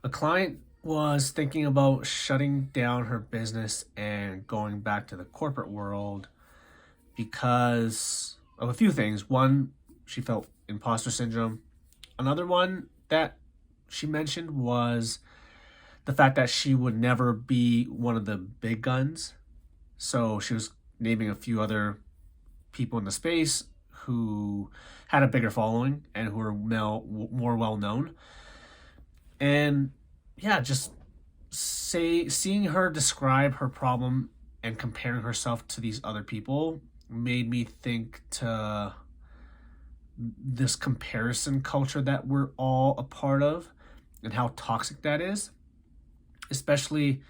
A client was thinking about shutting down her business and going back to the corporate world because of a few things. One, she felt imposter syndrome. Another one that she mentioned was the fact that she would never be one of the big guns. So she was naming a few other people in the space who had a bigger following and who were more well known. And yeah, just seeing her describe her problem and comparing herself to these other people made me think to this comparison culture that we're all a part of and how toxic that is, especially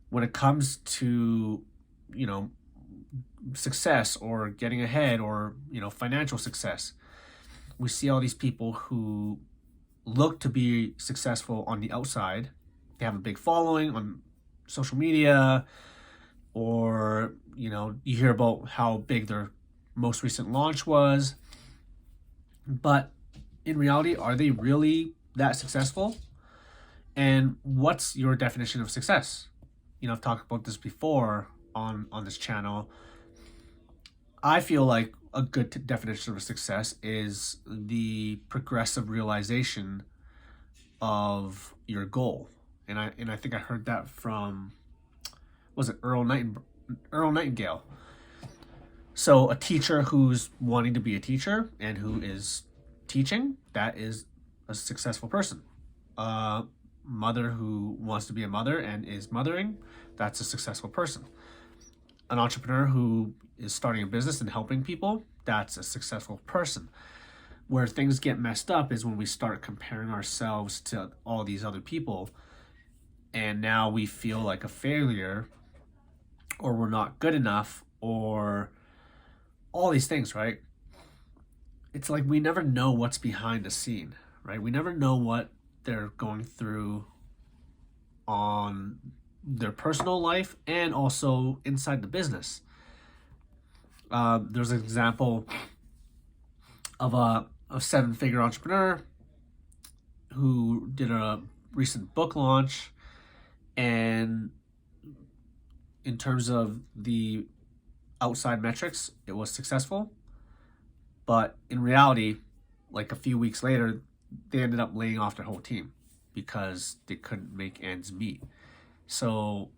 when it comes to, you know, success or getting ahead or, financial success. We see all these people who look to be successful on the outside. They have a big following on social media, or you hear about how big their most recent launch was. But in reality, are they really that successful? And what's your definition of success? I've talked about this before on this channel. I feel like a good definition of success is the progressive realization of your goal. And I think I heard that from, was it Earl Nightingale. So a teacher who's wanting to be a teacher and who is teaching, that is a successful person. A mother who wants to be a mother and is mothering, that's a successful person. An entrepreneur who is starting a business and helping people, that's a successful person. Where things get messed up is when we start comparing ourselves to all these other people, and now we feel like a failure, or we're not good enough, or all these things, right? It's like we never know what's behind the scene, right? We never know what they're going through on their personal life and also inside the business. There's an example of a seven-figure entrepreneur who did a recent book launch, and in terms of the outside metrics, it was successful. But in reality, like a few weeks later, they ended up laying off their whole team because they couldn't make ends meet. So,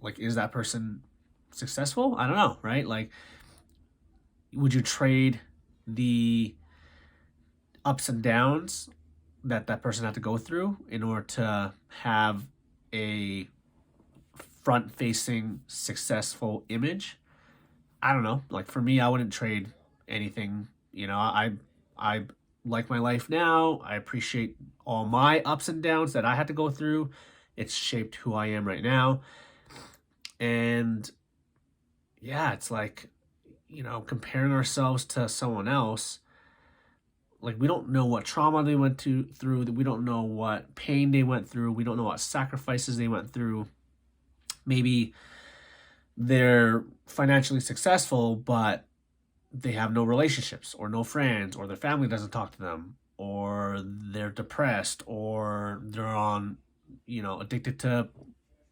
like, is that person successful? I don't know, right? Like, would you trade the ups and downs that person had to go through in order to have a front facing successful image? I don't know. Like, for me, I wouldn't trade anything. I like my life now. I appreciate all my ups and downs that I had to go through. It's shaped who I am right now. And yeah, it's like, comparing ourselves to someone else, like, we don't know what trauma they went through, we don't know what pain they went through, we don't know what sacrifices they went through. Maybe they're financially successful, but they have no relationships or no friends, or their family doesn't talk to them, or they're depressed, or they're on, addicted to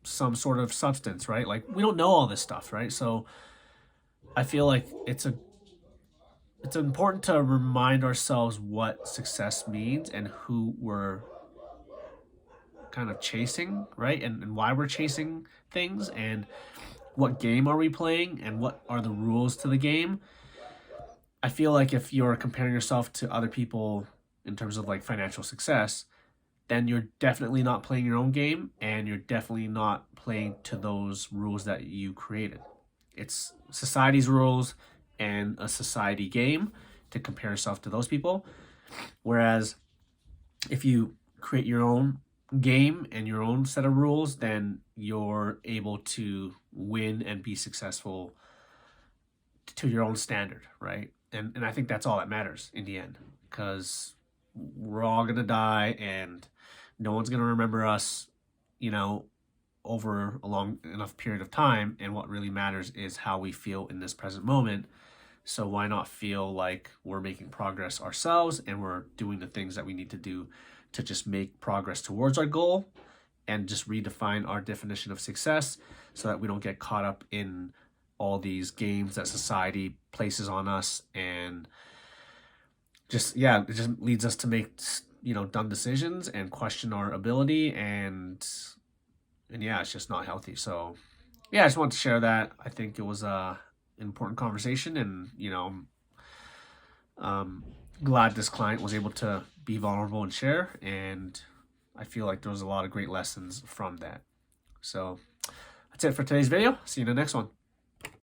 some sort of substance, right? Like, we don't know all this stuff, right? So I feel like it's important to remind ourselves what success means and who we're kind of chasing, right? And why we're chasing things, and what game are we playing, and what are the rules to the game. I feel like if you're comparing yourself to other people in terms of like financial success, then you're definitely not playing your own game, and you're definitely not playing to those rules that you created. It's society's rules and a society game to compare yourself to those people. Whereas if you create your own game and your own set of rules, then you're able to win and be successful to your own standard, right? And I think that's all that matters in the end, because we're all gonna die, and no one's gonna remember us, you know, over a long enough period of time. And what really matters is how we feel in this present moment. So why not feel like we're making progress ourselves and we're doing the things that we need to do to just make progress towards our goal and just redefine our definition of success so that we don't get caught up in all these games that society places on us, and just, yeah, it just leads us to make, dumb decisions and question our ability, and yeah, it's just not healthy. So yeah, I just wanted to share that. I think it was a important conversation, and glad this client was able to be vulnerable and share, and I feel like there was a lot of great lessons from that. So that's it for today's video. See you in the next one.